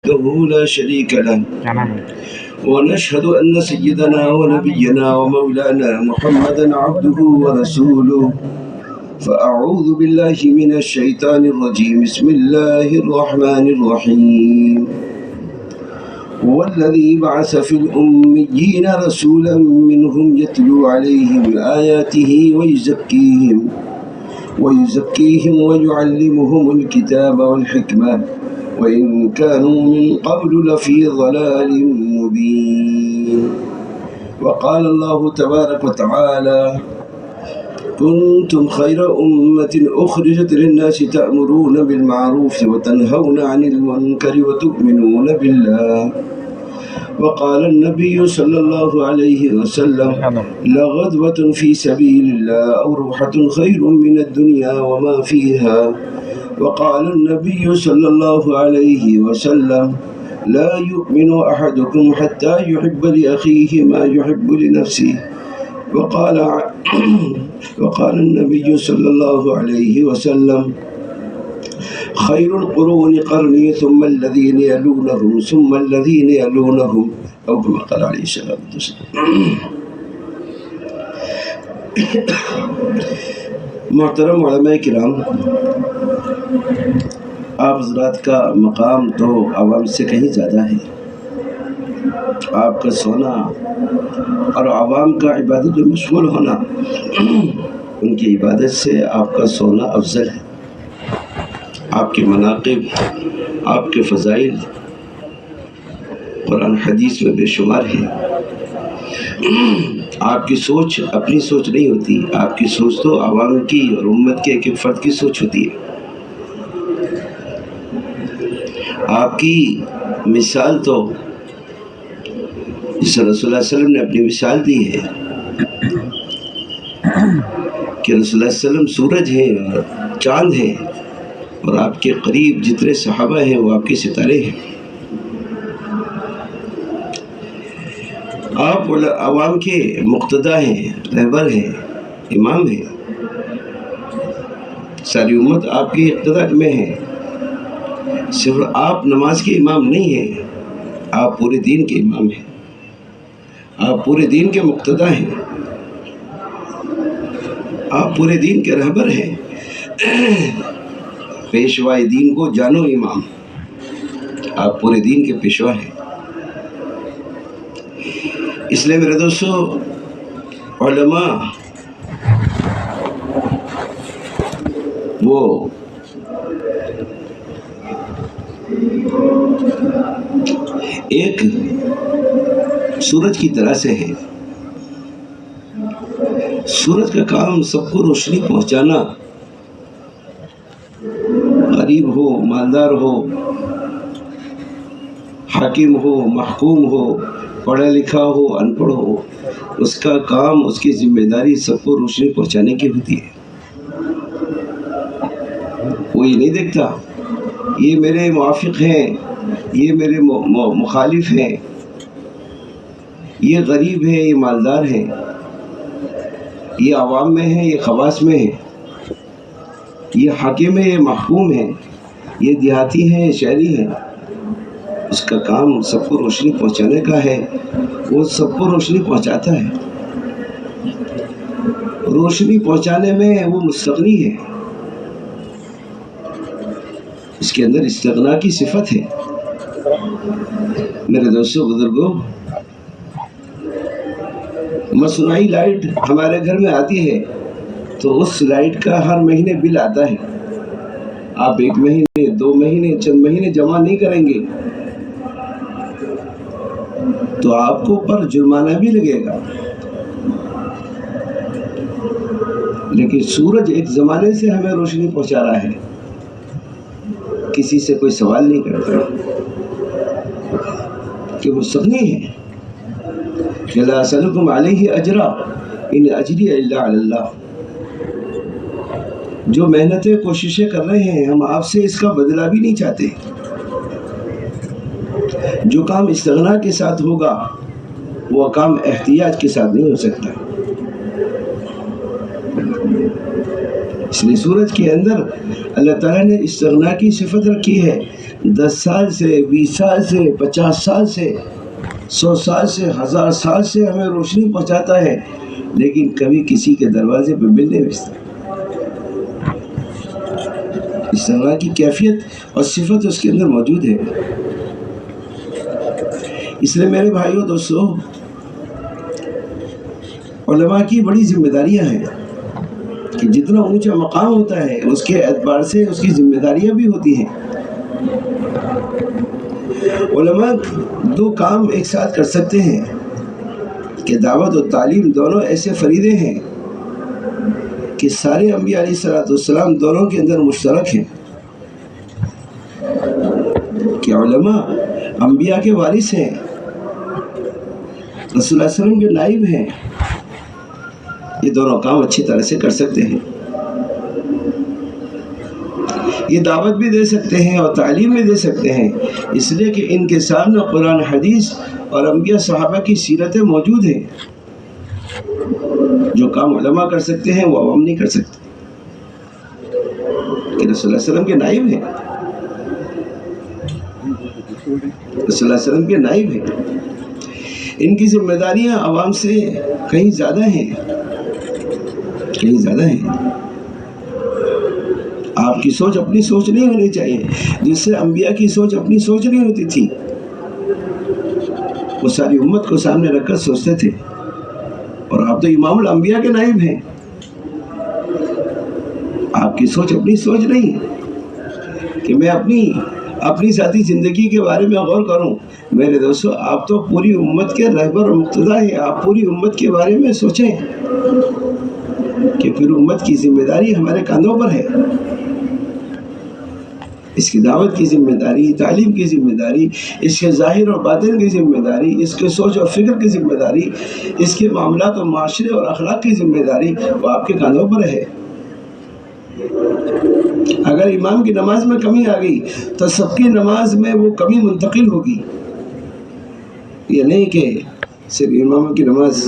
وحده لا شريك له ونشهد أن سيدنا ونبينا ومولانا محمدا عبده ورسوله فأعوذ بالله من الشيطان الرجيم بسم الله الرحمن الرحيم هو الذي بعث في الأميين رسولا منهم يتلو عليهم آياته ويزكيهم ويعلمهم الكتاب والحكمة وإن كانوا من قبل لفي ضلال مبين. وقال الله تبارك وتعالى كنتم خير أمة أخرجت للناس تأمرون بالمعروف وتنهون عن المنكر وتؤمنون بالله. وقال النبي صلى الله عليه وسلم لغدوة في سبيل الله أو روحة خير من الدنيا وما فيها. وقال النبي صلى الله عليه وسلم لا يؤمن أحدكم حتى يحب لأخيه ما يحب لنفسه. وقال النبي صلى الله عليه وسلم خير القرون قرني ثم الذين يلونهم ثم الذين يلونهم أو كما قال عليه الصلاة والسلام. محترم علماء کرام، آپ حضرات کا مقام تو عوام سے کہیں زیادہ ہے. آپ کا سونا اور عوام کا عبادت میں مشغول ہونا، ان کی عبادت سے آپ کا سونا افضل ہے. آپ کے مناقب، آپ کے فضائل قرآن حدیث میں بے شمار ہیں. آپ کی سوچ اپنی سوچ نہیں ہوتی، آپ کی سوچ تو عوام کی اور امت کے ایک فرد کی سوچ ہوتی ہے. آپ کی مثال تو جس رسول اللہ صلی اللہ علیہ وسلم نے اپنی مثال دی ہے کہ رسول اللہ صلی اللہ علیہ وسلم سورج ہیں اور چاند ہیں، اور آپ کے قریب جتنے صحابہ ہیں وہ آپ کے ستارے ہیں. آپ عوام کے مقتدا ہیں، رہبر ہیں، امام ہیں. ساری امت آپ کے اقتداء میں ہے. صرف آپ نماز کے امام نہیں ہیں، آپ پورے دین کے امام ہیں، آپ پورے دین کے مقتدا ہیں، آپ پورے دین کے رہبر ہیں. پیشوائے دین کو جانو امام، آپ پورے دین کے پیشوا ہیں. اس لیے میرے دوستو، علماء وہ ایک سورج کی طرح سے ہے. سورج کا کام سب کو روشنی پہنچانا، غریب ہو، مالدار ہو، حاکم ہو، محکوم ہو، پڑھا لکھا ہو، ان پڑھ ہو، اس کا کام، اس کی ذمہ داری سب کو روشنی پہنچانے کی ہوتی ہے. وہ یہ نہیں دیکھتا یہ میرے موافق ہیں، یہ میرے مخالف ہیں، یہ غریب ہیں، یہ مالدار ہیں، یہ عوام میں ہیں، یہ خواص میں ہیں، یہ حاکم ہے، یہ محکوم ہیں، یہ دیہاتی ہیں، یہ شہری ہیں. اس کا کام سب کو روشنی پہنچانے کا ہے. وہ سب کو روشنی پہنچاتا ہے. روشنی پہنچانے میں وہ مستغنی ہے، اس کے اندر استغنا کی صفت ہے. میرے دوستوں، بزرگوں، مصنوعی لائٹ ہمارے گھر میں آتی ہے تو اس لائٹ کا ہر مہینے بل آتا ہے. آپ 1 مہینے، 2 مہینے، چند مہینے جمع نہیں کریں گے تو آپ کو پر جرمانہ بھی لگے گا. لیکن سورج ایک زمانے سے ہمیں روشنی پہنچا رہا ہے، کسی سے کوئی سوال نہیں کرتا کہ وہ مستغنی ہے. لا اسألکم علیہ اجرا ان اجری الا علی اللہ. جو محنتیں، کوششیں کر رہے ہیں، ہم آپ سے اس کا بدلہ بھی نہیں چاہتے. جو کام استغنا کے ساتھ ہوگا وہ کام احتیاج کے ساتھ نہیں ہو سکتا. اس لیے سورج کے اندر اللہ تعالیٰ نے استغنا کی صفت رکھی ہے 10 سال سے، 20 سال سے، 50 سال سے، 100 سال سے، 1000 سال سے ہمیں روشنی پہنچاتا ہے، لیکن کبھی کسی کے دروازے پہ بل نہیں بھیجتا۔ اس طرح کی کیفیت اور صفت اس کے اندر موجود ہے۔ اس لیے میرے بھائیوں دوستو، علماء کی بڑی ذمہ داریاں ہیں کہ جتنا اونچا مقام ہوتا ہے اس کے اعتبار سے اس کی ذمہ داریاں بھی ہوتی ہیں۔ علماء 2 کام ایک ساتھ کر سکتے ہیں کہ دعوت و تعلیم دونوں ایسے فریضے ہیں کہ سارے انبیاء علیہ السلام دونوں کے اندر مشترک ہیں کہ علماء انبیاء کے وارث ہیں، رسول اللہ علیہ وسلم کے نائب ہیں۔ یہ دونوں کام اچھی طرح سے کر سکتے ہیں، یہ دعوت بھی دے سکتے ہیں اور تعلیم بھی دے سکتے ہیں، اس لیے کہ ان کے سامنے قرآن حدیث اور انبیاء صحابہ کی سیرتیں موجود ہیں۔ جو کام علماء کر سکتے ہیں وہ عوام نہیں کر سکتے، کہ رسول اللہ علیہ وسلم کے نائب ہیں، رسول اللہ علیہ وسلم کے نائب ہیں، ان کی ذمہ داریاں عوام سے کہیں زیادہ ہیں، کہیں زیادہ ہیں۔ آپ کی سوچ اپنی سوچ نہیں ہونی چاہیے، جس سے انبیاء کی سوچ اپنی سوچ نہیں ہوتی تھی، وہ ساری امت کو سامنے رکھ کر سوچتے تھے، اور آپ تو امام الانبیاء کے نائب ہیں۔ آپ کی سوچ اپنی سوچ نہیں کہ میں اپنی ذاتی زندگی کے بارے میں غور کروں۔ میرے دوستو، آپ تو پوری امت کے رہبر اور مقتدا ہیں، آپ پوری امت کے بارے میں سوچیں کہ پھر امت کی ذمہ داری ہمارے کاندھوں پر ہے۔ اس کی دعوت کی ذمہ داری، تعلیم کی ذمہ داری، اس کے ظاہر اور باطن کی ذمہ داری، اس کے سوچ اور فکر کی ذمہ داری، اس کے معاملات اور معاشرے اور اخلاق کی ذمہ داری، وہ آپ کے کاندھوں پر ہے۔ اگر امام کی نماز میں کمی آ گئی تو سب کی نماز میں وہ کمی منتقل ہوگی۔ یہ نہیں کہ صرف امام کی نماز،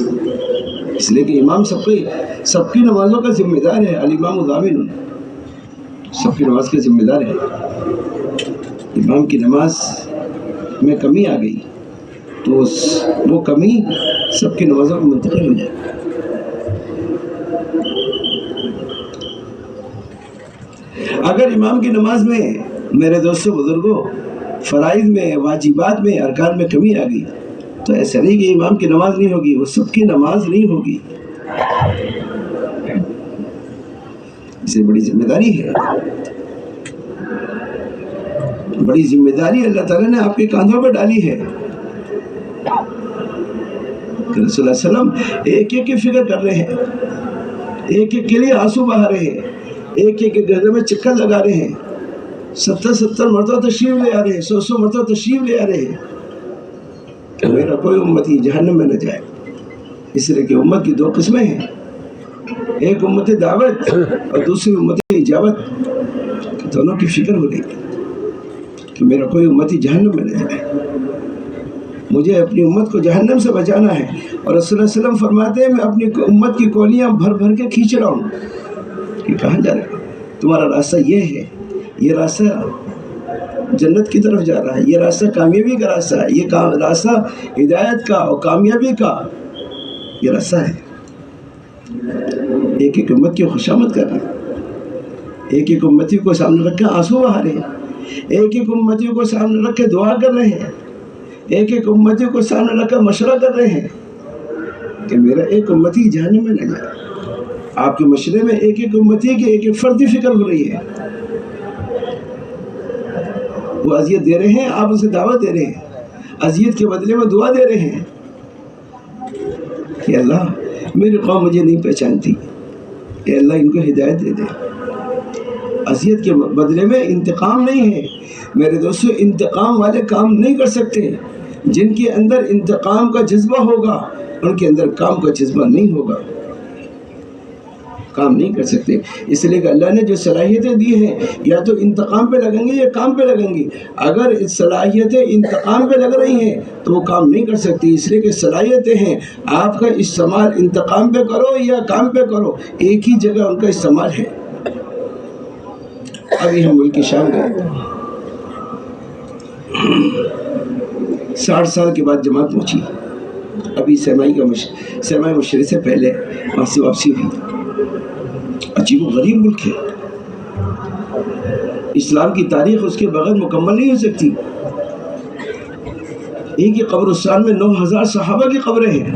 اس لیے کہ امام سب کی نمازوں کا ذمہ دار ہے، الامام ضامن، سب کی نماز کا ذمہ دار ہے۔ امام کی نماز میں کمی آ گئی تو وہ کمی سب کی نمازوں میں منتقل ہو جائے۔ اگر امام کی نماز میں، میرے دوستوں بزرگوں، فرائض میں، واجبات میں، ارکان میں کمی آ گئی تو ایسا نہیں کہ امام کی نماز نہیں ہوگی، وہ سب کی نماز نہیں ہوگی۔ اسے بڑی ذمہ داری ہے، بڑی ذمہ داری اللہ تعالیٰ نے آپ کے کاندھوں پہ ڈالی ہے کہ رسول اللہ علیہ وسلم ایک ایک کی فکر کر رہے ہیں، ایک ایک کے لیے آنسو بہا رہے ہیں، ایک ایک کے گردے میں چکر لگا رہے ہیں، 70 مرتبہ تشریف لے آ رہے ہیں، 100 مرتبہ تشریف لے آ رہے ہیں کہ میرا کوئی امتی جہنم میں نہ جائے۔ اس لیے کہ امت کی 2 قسمیں ہیں، ایک امت دعوت اور دوسری امت اجابت، دونوں کی فکر ہو رہی ہے کہ میرا کوئی امتی جہنم میں نہ جائے، مجھے اپنی امت کو جہنم سے بچانا ہے۔ اور رسول اللہ علیہ وسلم فرماتے ہیں میں اپنی امت کی کولیاں بھر بھر کے کھینچ رہا ہوں کہ کہاں جا رہے ہو، تمہارا راستہ یہ ہے، یہ راستہ جنت کی طرف جا رہا ہے، یہ راستہ کامیابی کا راستہ ہے، یہ راستہ ہدایت کا اور کامیابی کا یہ راستہ ہے۔ ایک ایک امت کی خوشامد کر رہے ہیں، ایک ایک امتی کو سامنے رکھ کے آنسو بہا رہے ہیں، ایک ایک امتی کو سامنے رکھ کے دعا کر رہے ہیں، ایک ایک امتی کو سامنے رکھ کر مشورہ کر رہے ہیں کہ میرا ایک امتی جہنم میں نہ جائے۔ آپ کے مشورے میں ایک ایک امتی کی ایک ایک فردی فکر ہو رہی ہے، وہ اذیت دے رہے ہیں، آپ اسے دعوت دے رہے ہیں، اذیت کے بدلے میں دعا دے رہے ہیں کہ اللہ میری قوم مجھے نہیں پہچانتی، کہ اللہ ان کو ہدایت دے دے۔ اذیت کے بدلے میں انتقام نہیں ہے میرے دوستو، انتقام والے کام نہیں کر سکتے۔ جن کے اندر انتقام کا جذبہ ہوگا ان کے اندر کام کا جذبہ نہیں ہوگا، کام نہیں کر سکتے۔ اس لیے کہ اللہ نے جو صلاحیتیں دی ہیں یا تو انتقام پہ لگیں گے یا کام پہ لگیں گے۔ اگر صلاحیتیں انتقام پہ لگ رہی ہیں تو وہ کام نہیں کر سکتی، اس لیے کہ صلاحیتیں ہیں، آپ کا استعمال انتقام پہ کرو یا کام پہ کرو، ایک ہی جگہ ان کا استعمال ہے۔ ابھی ہم ملک کی شام گئے، 60 سال کے بعد جماعت پہنچی، ابھی سیمائی مشرے سے پہلے وہاں سے واپسی ہوئی۔ عجیب و غریب ملک ہے، اسلام کی تاریخ اس کے بغیر مکمل نہیں ہو سکتی۔ ایک ہی قبرستان میں 9000 صحابہ کی قبریں ہیں۔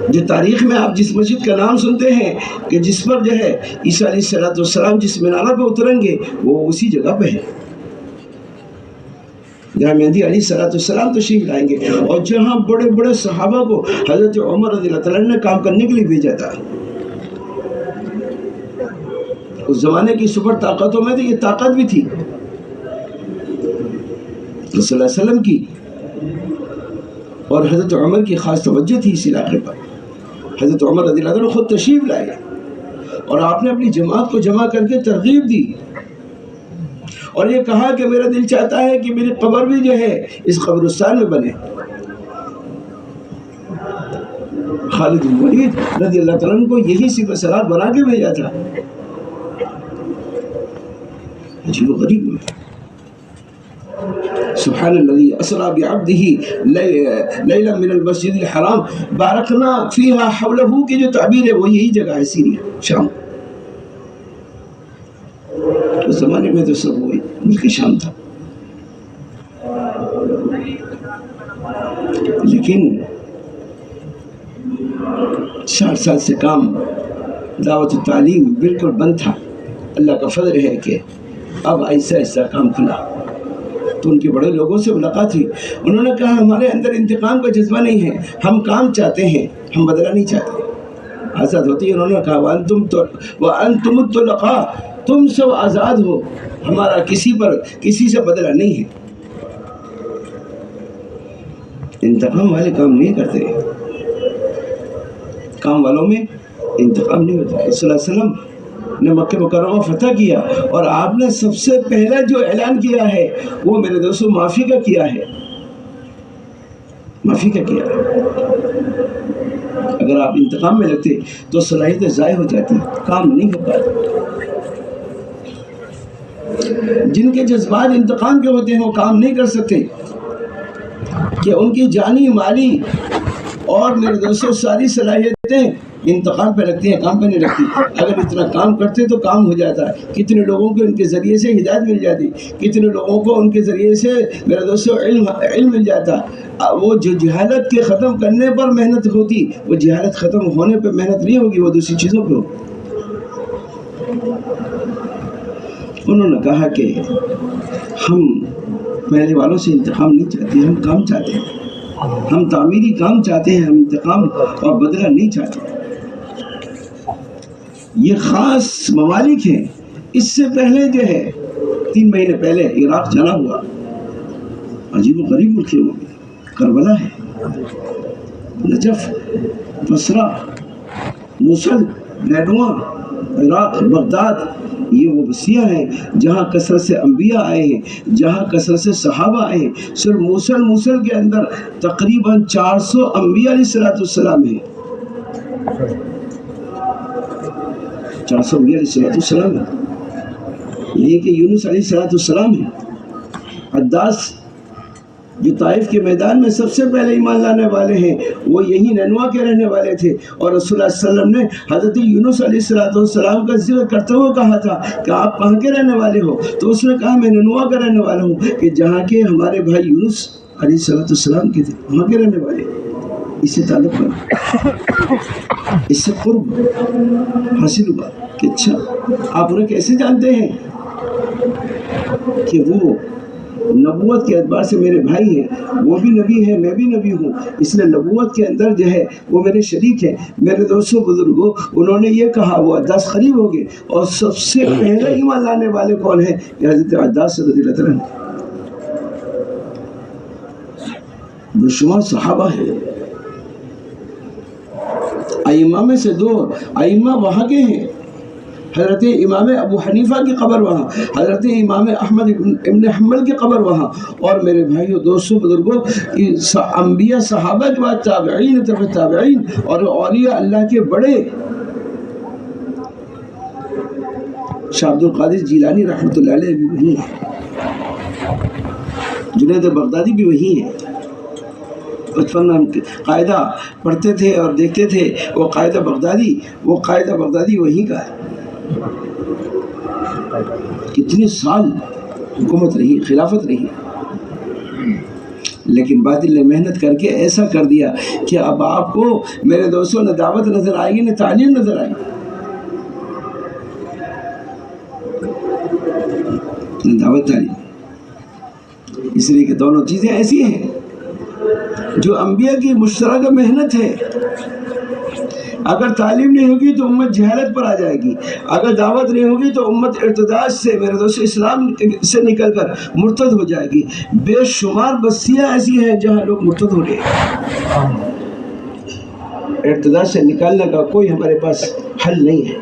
جو تاریخ میں آپ جس مسجد کا نام سنتے ہیں کہ جس پر جو ہے عیسیٰ علیہ السلام جس مینارہ پہ اتریں گے وہ اسی جگہ پہ ہے جہاں مہدی علیہ السلام تشریف لائیں گے، اور جہاں بڑے بڑے صحابہ کو حضرت عمر رضی اللہ تعالیٰ نے کام کرنے کے لیے بھیجا تھا۔ اس زمانے کی سپر طاقتوں میں تو یہ طاقت بھی تھی رسول اللہ علیہ وسلم کی، اور حضرت عمر کی خاص توجہ تھی اس علاقے پر۔ حضرت عمر رضی اللہ عنہ خود تشریف لائے اور آپ نے اپنی جماعت کو جمع کر کے ترغیب دی اور یہ کہا کہ میرا دل چاہتا ہے کہ میری قبر بھی جو ہے اس قبرستان میں بنے۔ خالد بن ولید رضی اللہ تعالیٰ عنہ کو یہی صفت صلات بنا کے بھیجا تھا۔ عجیب و غریب ہے۔ سبحان الذی اسری بعبدہ لیلا من المسجد الحرام بارکنا فیہا حولہ کی جو تعبیر ہے وہ یہی جگہ ہے سیریا شام۔ اس زمانے میں تو سب وہی ملک شام تھا، لیکن 60 سال سے کام دعوت و تعلیم بالکل بند تھا۔ اللہ کا فضل ہے کہ اب ایسا ایسا کام کھلا۔ تو ان کے بڑے لوگوں سے ملاقات ہوئی، انہوں نے کہا ہمارے اندر انتقام کا جذبہ نہیں ہے، ہم کام چاہتے ہیں، ہم بدلہ نہیں چاہتے۔ آزاد ہوتی ہے، انہوں نے کہا وَأَنْتُمُ الطُّلَقَاء، تم سب آزاد ہو، ہمارا کسی سے بدلہ نہیں ہے۔ انتقام والے کام نہیں کرتے، کام والوں میں انتقام نہیں ہوتا۔ رسول اللہ علیہ وسلم نے مکہ مکرمہ فتح کیا اور آپ نے سب سے پہلا جو اعلان کیا ہے وہ میرے دوستوں معافی کا کیا ہے، معافی کا کیا ہے۔ اگر آپ انتقام میں لگتے تو صلاحیتیں ضائع ہو جاتی، کام نہیں ہو پاتا۔ جن کے جذبات انتقام کے ہوتے ہیں وہ کام نہیں کر سکتے کہ ان کی جانی مالی اور میرے دوستوں ساری صلاحیتیں انتقام پہ رکھتی ہیں، کام پہ نہیں رکھتی۔ اگر اتنا کام کرتے تو کام ہو جاتا ہے۔ کتنے لوگوں کو ان کے ذریعے سے ہدایت مل جاتی، کتنے لوگوں کو ان کے ذریعے سے میرے دوستوں علم مل جاتا۔ وہ جو جہالت کے ختم کرنے پر محنت ہوتی، وہ جہالت ختم ہونے پہ محنت نہیں ہوگی، وہ دوسری چیزوں پہ ہوگی۔ انہوں نے کہا کہ ہم پہلے والوں سے انتقام نہیں چاہتے، ہم کام چاہتے ہیں، ہم تعمیری کام چاہتے ہیں، ہم انتقام اور بدلہ نہیں چاہتے۔ یہ خاص ممالک ہیں۔ اس سے پہلے جو ہے 3 مہینے پہلے عراق جانا ہوا، عجیب و غریب ملک ہے، کربلا ہے، نجف، بصرہ، موصل، نینوا، عراق، بغداد، یہ وہ بستیاں ہیں جہاں کثرت سے انبیاء آئے ہیں، جہاں کثرت سے صحابہ آئے ہیں۔ صرف موصل کے اندر تقریباً 400 انبیاء علیہ السلام ہیں، 400 انبیاء علیہ السلام ہیں۔ یہی کہ یونس علیہ السلام ہیں، عداس جو طائف کے میدان میں سب سے پہلے ایمان لانے والے ہیں وہ یہی نینوا کے رہنے والے تھے، اور رسول اللہ صلی اللہ علیہ وسلم نے حضرت یونس علیہ السلام کا ذکر کرتے ہوئے کہا تھا کہ آپ کہاں کے رہنے والے ہو؟ تو اس نے کہا میں نینوا کا رہنے والا ہوں، کہ جہاں کے ہمارے بھائی یونس علیہ السلام کے تھے وہاں کے رہنے والے۔ اس سے تعلق بنا، اس سے قرب حاصل ہوا کہ اچھا آپ انہیں کیسے جانتے ہیں کہ وہ نبوت کے اعتبار سے میرے بھائی ہیں، وہ بھی نبی ہیں، میں بھی نبی ہوں، اس لیے نبوت کے اندر جو ہے وہ میرے شریک ہیں۔ میرے دوستوں بزرگوں، انہوں نے یہ کہا، وہ عداس قریب ہو گئے، اور سب سے پہلے ایمان لانے والے کون ہیں؟ کہ حضرت عداس رضی اللہ عنہ، بے شمار صحابہ ہیں۔ ائمہ میں سے 2 ائمہ وہاں کے ہیں، حضرت امام ابو حنیفہ کی قبر وہاں، حضرت امام احمد ابن حنبل کی قبر وہاں، اور میرے بھائیوں دوستوں بزرگوں، انبیاء صحابہ کے بعد تابعین طرف تابعین اور اولیاء اللہ کے بڑے، شاہ عبد القادر جیلانی رحمۃ اللہ علیہ بھی وہیں ہیں۔ جنید بغدادی بھی وہی ہیں. بچپن میں ہم قاعدہ پڑھتے تھے اور دیکھتے تھے، وہ قاعدہ بغدادی وہی کا ہے. کتنے سال حکومت رہی، خلافت رہی، لیکن باطل نے محنت کر کے ایسا کر دیا کہ اب آپ کو میرے دوستوں نہ دعوت نظر آئے گی نہ تعلیم نظر آئے گی. دعوت تعلیم، اس لیے کہ دونوں چیزیں ایسی ہیں جو انبیاء کی مشترکہ محنت ہے. اگر تعلیم نہیں ہوگی تو امت جہالت پر آ جائے گی، اگر دعوت نہیں ہوگی تو امت ارتداد سے، میرے دوست، اسلام سے نکل کر مرتد ہو جائے گی. بے شمار بستیاں ایسی ہیں جہاں لوگ مرتد ہو رہے ہیں. ارتداد سے نکالنے کا کوئی ہمارے پاس حل نہیں ہے.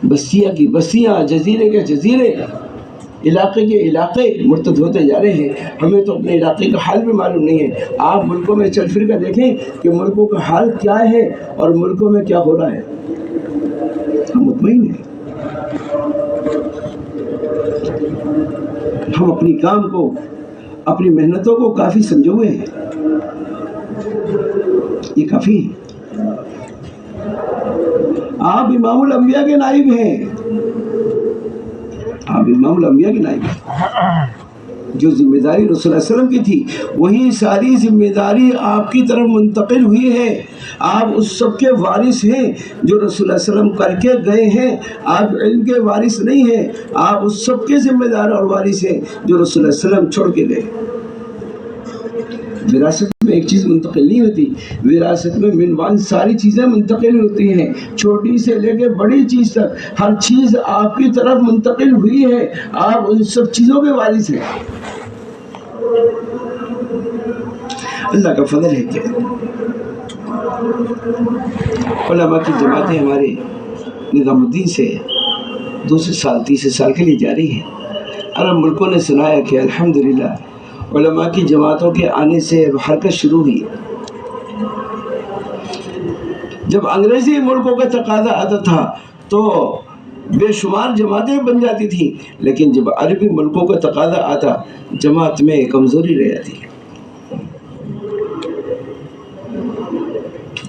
بستیاں کی بستیاں، جزیرے کے جزیرے، علاقے کے علاقے مرتد ہوتے جا رہے ہیں. ہمیں تو اپنے علاقے کا حال بھی معلوم نہیں ہے. آپ ملکوں میں چل پھر کر دیکھیں کہ ملکوں کا حال کیا ہے اور ملکوں میں کیا ہو رہا ہے. ہم مطمئن ہیں. ہم اپنی کام کو، اپنی محنتوں کو کافی سمجھے ہوئے ہیں. یہ کافی ہے. آپ امام الانبیاء کے نائب ہیں. آپ امام الانبیاء کے نائب ہیں. جو ذمہ داری رسول اللہ علیہ وسلم کی تھی وہی ساری ذمہ داری آپ کی طرف منتقل ہوئی ہے. آپ اس سب کے وارث ہیں جو رسول اللہ علیہ وسلم کر کے گئے ہیں. آپ علم کے وارث نہیں ہیں، آپ اس سب کے ذمہ دار اور وارث ہیں جو رسول اللہ علیہ وسلم چھوڑ کے گئے. وراثت میں ایک چیز منتقل نہیں ہوتی، وراثت میں منوال ساری چیزیں منتقل ہوتی ہیں. چھوٹی سے لے کے بڑی چیز تک ہر چیز آپ کی طرف منتقل ہوئی ہے. آپ ان سب چیزوں کے وارث ہیں. اللہ کا فضل ہے کہ علماء کی جماعتیں ہمارے نظام الدین سے 2 سال 3 سال کے لیے جاری ہیں. عرب ملکوں نے سنایا کہ الحمدللہ علماء کی جماعتوں کے آنے سے حرکت شروع ہوئی. جب انگریزی ملکوں کا تقاضا آتا تھا تو بے شمار جماعتیں بن جاتی تھیں، لیکن جب عربی ملکوں کا تقاضا آتا جماعت میں کمزوری رہ جاتی.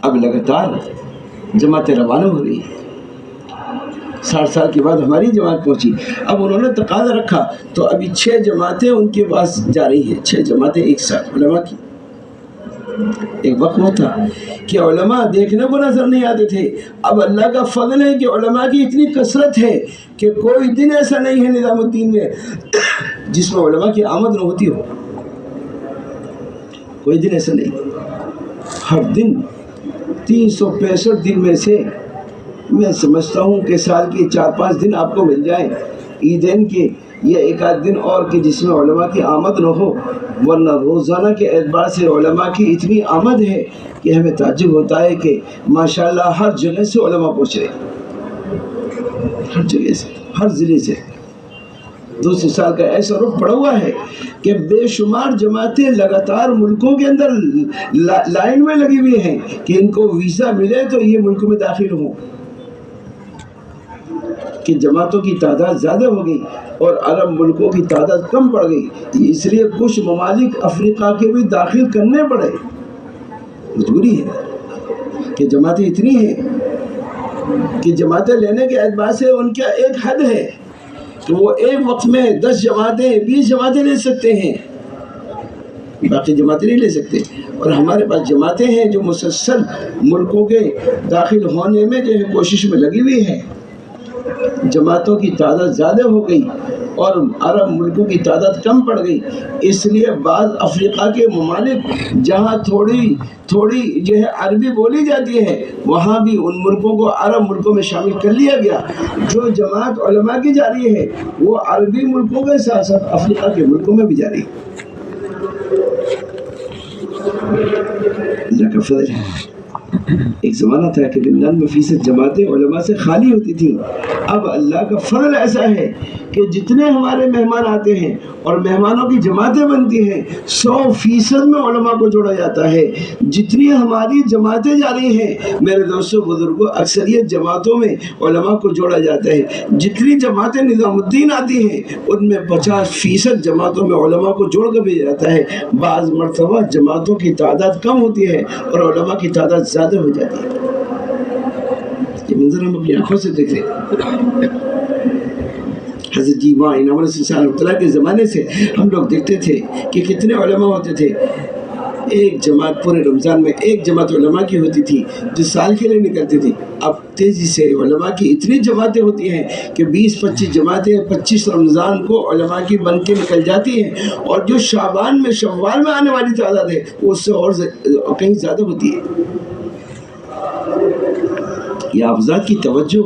اب لگاتار جماعتیں روانہ ہو رہی ہیں. 60 سال کے بعد ہماری جماعت پہنچی. اب انہوں نے تقاضا رکھا تو ابھی 6 جماعتیں ان کے پاس جا رہی ہیں. 6 جماعتیں ایک ساتھ علماء کی. ایک وقت وہ تھا کہ علماء دیکھنے کو نظر نہیں آتے تھے. اب اللہ کا فضل ہے کہ علماء کی اتنی کثرت ہے کہ کوئی دن ایسا نہیں ہے نظام الدین میں جس میں علماء کی آمد نہ ہوتی ہو. کوئی دن ایسا نہیں. ہر دن 365 دن میں سے میں سمجھتا ہوں کہ سال کے 4-5 دن آپ کو مل جائیں عیدین کے یا ایک آدھ دن اور کہ جس میں علماء کی آمد نہ ہو. ورنہ روزانہ کے اعتبار سے علماء کی اتنی آمد ہے کہ ہمیں تعجب ہوتا ہے کہ ماشاءاللہ ہر جگہ سے علماء پہنچ رہے ہیں. ہر جگہ سے، ہر ضلع سے. 2 سال کا ایسا رخ پڑا ہوا ہے کہ بے شمار جماعتیں لگاتار ملکوں کے اندر لائن میں لگی ہوئی ہیں کہ ان کو ویزا ملے تو یہ ملک میں داخل ہوں. کہ جماعتوں کی تعداد زیادہ ہو گئی اور عرب ملکوں کی تعداد کم پڑ گئی. اس لیے کچھ ممالک افریقہ کے بھی داخل کرنے پڑے. مجبوری ہے کہ جماعتیں اتنی ہیں کہ جماعتیں لینے کے اعتبار سے ان کا ایک حد ہے کہ وہ ایک وقت میں 10 جماعتیں 20 جماعتیں لے سکتے ہیں، باقی جماعتیں نہیں لے سکتے. اور ہمارے پاس جماعتیں ہیں جو مسلسل ملکوں کے داخل ہونے میں جو ہے کوشش میں لگی ہوئی ہیں. جماعتوں کی تعداد زیادہ ہو گئی اور عرب ملکوں کی تعداد کم پڑ گئی. اس لیے بعض افریقہ کے ممالک جہاں تھوڑی جو ہے عربی بولی جاتی ہے وہاں بھی ان ملکوں کو عرب ملکوں میں شامل کر لیا گیا. جو جماعت علماء کی جاری ہے وہ عربی ملکوں کے ساتھ ساتھ افریقہ کے ملکوں میں بھی جاری ہے. اللہ کا فضل ہے. ایک زمانہ تھا کہ 99% جماعتیں علماء سے خالی ہوتی تھیں. اب اللہ کا فضل ایسا ہے کہ جتنے ہمارے مہمان آتے ہیں اور مہمانوں کی جماعتیں بنتی ہیں 100% میں علماء کو جوڑا جاتا ہے. جتنی ہماری جماعتیں جاری ہیں میرے دوستوں بزرگوں اکثریت جماعتوں میں علماء کو جوڑا جاتا ہے. جتنی جماعتیں نظام الدین آتی ہیں ان میں 50% جماعتوں میں علماء کو جوڑ کر بھیجا جاتا ہے. بعض مرتبہ جماعتوں کی تعداد کم ہوتی ہے اور علماء کی تعداد زیادہ ہو جاتی ہے. یہ منظر ہم اپنی آنکھوں سے دیکھ رہے. حضرت جی وہاں انعام اللہ کے زمانے سے ہم لوگ دیکھتے تھے کہ کتنے علماء ہوتے تھے. ایک جماعت پورے رمضان میں ایک جماعت علماء کی ہوتی تھی جو سال کے لیے نکلتی تھی. اب تیزی سے علماء کی اتنی جماعتیں ہوتی ہیں کہ 20-25 جماعتیں 25 رمضان کو علماء کی بن کے نکل جاتی ہیں. اور جو شعبان میں شوال میں آنے والی تعداد ہے وہ اس سے اور کہیں زیادہ ہوتی ہے. یہ آپ حضرات کی توجہ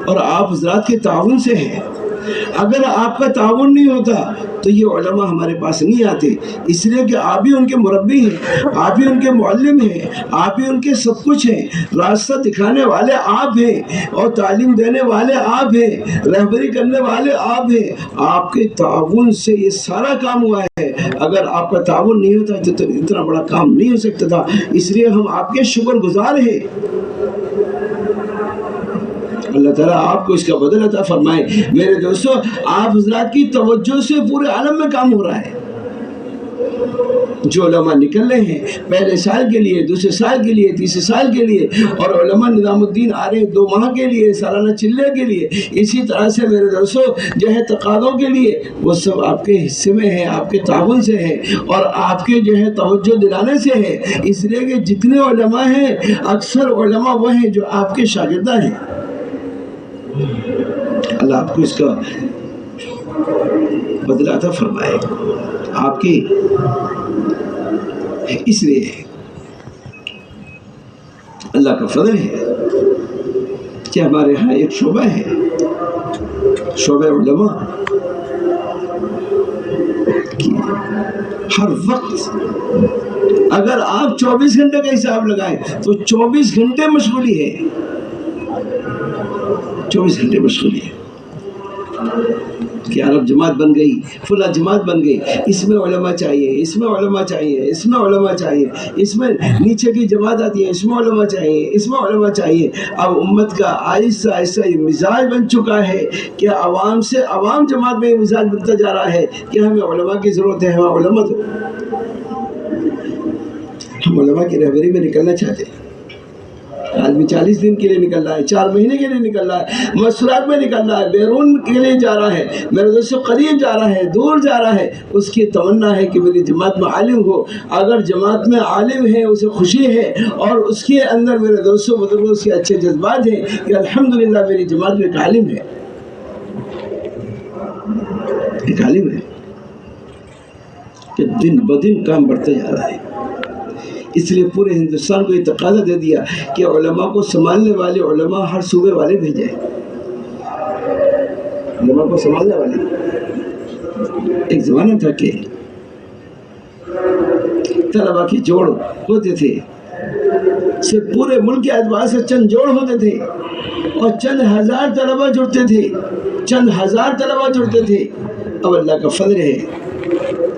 اور آپ حضرات کے تعاون سے ہے. اگر آپ کا تعاون نہیں ہوتا تو یہ علماء ہمارے پاس نہیں آتے. اس لیے کہ آپ ہی ان کے مربی ہیں, آپ ہی ان کے معلم ہیں, آپ ہی ان کے سب کچھ ہیں. راستہ دکھانے والے آپ ہیں اور تعلیم دینے والے آپ ہیں, رہبری کرنے والے آپ ہیں. آپ کے تعاون سے یہ سارا کام ہوا ہے. اگر آپ کا تعاون نہیں ہوتا تو اتنا بڑا کام نہیں ہو سکتا تھا. اس لیے ہم آپ کے شکر گزار ہیں. اللہ تعالیٰ آپ کو اس کا بدل عطا فرمائے. میرے دوستو آپ حضرات کی توجہ سے پورے عالم میں کام ہو رہا ہے. جو علماء نکل رہے ہیں پہلے سال کے لیے, دوسرے سال کے لیے, تیسرے سال کے لیے, اور علماء نظام الدین آ رہے ہیں 2 ماہ کے لیے, سالانہ چلے کے لیے. اسی طرح سے میرے دوستو جو ہے تقاضوں کے لیے وہ سب آپ کے حصے میں ہے, آپ کے تعاون سے ہے اور آپ کے جو ہے توجہ دلانے سے ہے. اس لیے کہ جتنے علماء ہیں اکثر علماء وہ ہیں جو آپ کے شاگردہ ہیں. اللہ آپ کو اس کا بدلہ عطا فرمائے. آپ کی اس لیے اللہ کا فضل ہے کہ ہمارے ہاں ایک شعبہ ہے, شعبہ علماء کی. ہر وقت اگر آپ 24 گھنٹے کا حساب لگائیں تو 24 گھنٹے مشغولی ہے, 24 گھنٹے مشغولی ہے. کہ عرب جماعت بن گئی, فلاں جماعت بن گئی, اس میں علماء چاہیے, اس میں علماء چاہیے, اس میں علماء چاہیے, اس میں نیچے کی جماعت آتی ہے, اس میں علماء چاہیے, اس میں علماء چاہیے. اب امت کا آہستہ آہستہ یہ مزاج بن چکا ہے کہ عوام سے عوام جماعت میں یہ مزاج بنتا جا رہا ہے کہ ہمیں علماء کی ضرورت ہے, ہمیں علماء دو. ہم علماء کی رہبری میں نکلنا چاہتے ہیں. آدمی 40 دن کے لیے نکل رہا ہے, 4 مہینے کے لیے نکل رہا ہے, مسورات میں نکل رہا ہے, بیرون کے لیے جا رہا ہے, میرے دوستوں قریب جا رہا ہے, دور جا رہا ہے. اس کی تمنا ہے کہ میری جماعت میں عالم ہو. اگر جماعت میں عالم ہے اسے خوشی ہے اور اس کے اندر میرے دوستوں بزرگوں اس کے اچھے جذبات ہیں کہ الحمدللہ میری جماعت میں ایک عالم ہے, ایک عالم ہے کہ دن بدن کام بڑھتا جا رہا ہے. اس لیے پورے ہندوستان کو یہ تقاضا دے دیا کہ علماء کو سنبھالنے والے علماء ہر صوبے والے بھیجیں. علماء کو سنبھالنے والے. ایک زمانہ تھا کہ طلباء کے جوڑ ہوتے تھے, صرف پورے ملک کے اعتبار سے چند جوڑ ہوتے تھے اور چند ہزار طلباء جڑتے تھے, چند ہزار طلباء جڑتے تھے. اب اللہ کا فضل ہے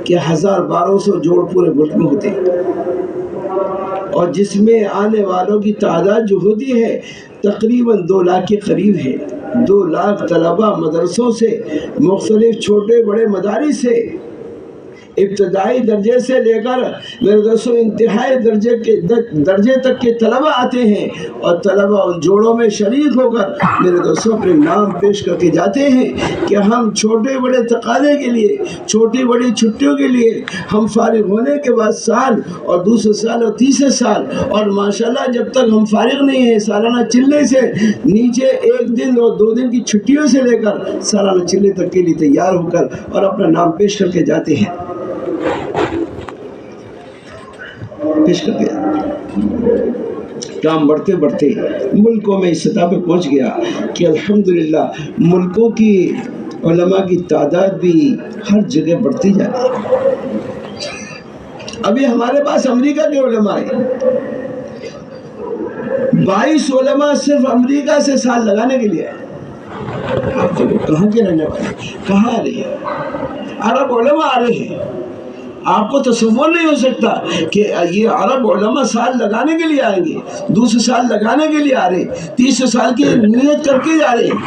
کہ 1200 جوڑ پورے ملک میں ہوتے ہیں اور جس میں آنے والوں کی تعداد جو ہوتی ہے تقریباً 2 لاکھ کے قریب ہے. 2 لاکھ طلباء مدرسوں سے, مختلف چھوٹے بڑے مدارس سے, ابتدائی درجے سے لے کر میرے دوستوں انتہائی درجے تک کے طلباء آتے ہیں اور طلباء ان جوڑوں میں شریک ہو کر میرے دوستوں اپنے نام پیش کر کے جاتے ہیں کہ ہم چھوٹے بڑے تقاضے کے لیے, چھوٹی بڑی چھٹیوں کے لیے, ہم فارغ ہونے کے بعد سال اور دوسرے سال اور تیسرے سال, اور ماشاءاللہ جب تک ہم فارغ نہیں ہیں سالانہ چلے سے نیچے 1 دن اور 2 دن کی چھٹیوں سے لے کر سالانہ چلے تک کے لیے تیار ہو کر اور اپنا نام پیش کر کے جاتے ہیں, پیش کر دیا. کام بڑھتے بڑھتے ملکوں میں اس سطح پہ پہنچ گیا کہ الحمدللہ ملکوں کی علماء کی تعداد بھی ہر جگہ بڑھتی جا رہی ہے. ابھی ہمارے پاس امریکہ کے علماء ہیں, 22 علماء صرف امریکہ سے سال لگانے کے لیے. آپ کے لوگ کہاں کے رہنے والے، کہاں آ رہے ہیں؟ عرب علماء آ رہے ہیں. آپ کو تصور نہیں ہو سکتا کہ یہ عرب علماء سال لگانے کے لیے آئیں گے، دوسرے سال لگانے کے لیے آ رہے، تیسرے سال کی نیت کر کے جا رہے ہیں.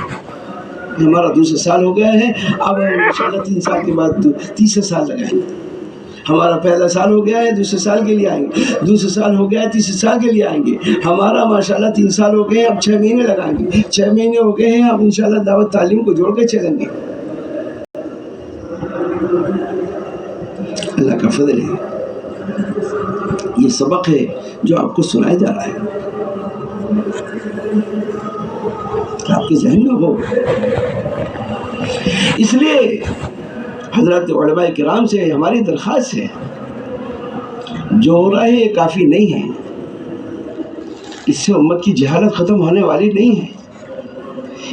ہمارا دوسرا سال ہو گیا ہے، اب ہم انشاءاللہ 3 سال کے بعد تیسرے سال لگائیں گے. ہمارا پہلا سال ہو گیا ہے، دوسرے سال کے لیے آئیں گے، دوسرے سال ہو گیا ہے، تیسرے سال کے لیے آئیں گے. ہمارا ماشاءاللہ 3 سال ہو گئے ہیں، اب 6 مہینے لگائیں گے. 6 مہینے ہو گئے ہیں، اب انشاءاللہ دعوت تعلیم کو جوڑ کے چلیں گے. اللہ کا فضل ہے. یہ سبق ہے جو آپ کو سنایا جا رہا ہے، آپ کے ذہن میں ہو. اس لیے حضرات علماء کرام سے ہماری درخواست ہے، جو ہو رہا ہے یہ کافی نہیں ہے. اس سے امت کی جہالت ختم ہونے والی نہیں ہے،